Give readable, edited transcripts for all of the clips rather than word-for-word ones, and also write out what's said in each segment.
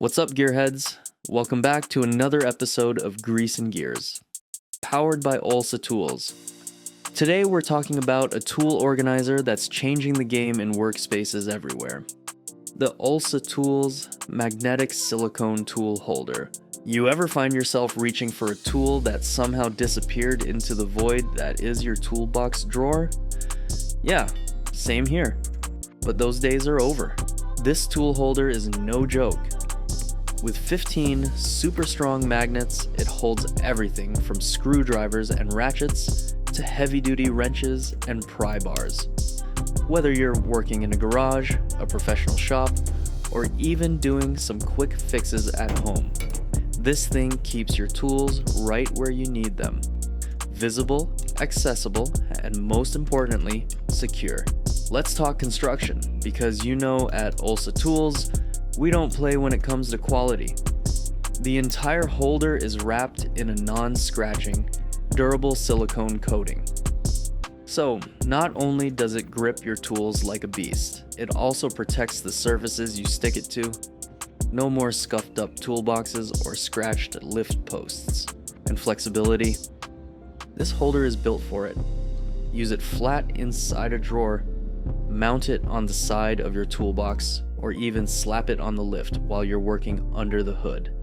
What's up, gearheads? Welcome back to another episode of Grease and Gears, powered by Olsa tools. Today we're talking about a tool organizer that's changing the game in workspaces everywhere. The olsatools magnetic silicone tool holder. You ever find yourself reaching for a tool that somehow disappeared into the void that is your toolbox drawer? Yeah, same here. But those days are over. This tool holder is no joke. With 15 super strong magnets, it holds everything from screwdrivers and ratchets to heavy-duty wrenches and pry bars. Whether you're working in a garage, a professional shop, or even doing some quick fixes at home, this thing keeps your tools right where you need them. Visible, accessible, and most importantly, secure. Let's talk construction, because you know at Olsa Tools, we don't play when it comes to quality. The entire holder is wrapped in a non-scratching, durable silicone coating. So, not only does it grip your tools like a beast, it also protects the surfaces you stick it to. No more scuffed up toolboxes or scratched lift posts. And flexibility. This holder is built for it. Use it flat inside a drawer, mount it on the side of your toolbox, or even slap it on the lift while you're working under the hood.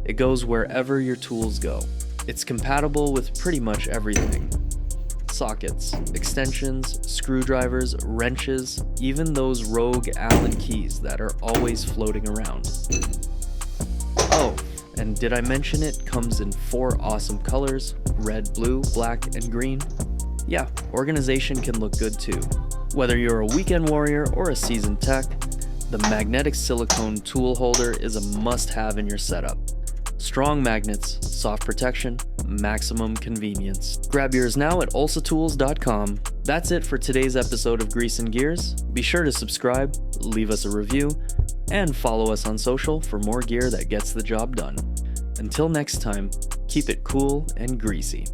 It goes wherever your tools go. It's compatible with pretty much everything. Sockets, extensions, screwdrivers, wrenches, even those rogue Allen keys that are always floating around. Oh, and did I mention it comes in 4 awesome colors: red, blue, black, and green? Yeah, organization can look good too. Whether you're a weekend warrior or a seasoned tech, the magnetic silicone tool holder is a must-have in your setup. Strong magnets, soft protection, maximum convenience. Grab yours now at olsatools.com. That's it for today's episode of Grease and Gears. Be sure to subscribe, leave us a review, and follow us on social for more gear that gets the job done. Until next time, keep it cool and greasy.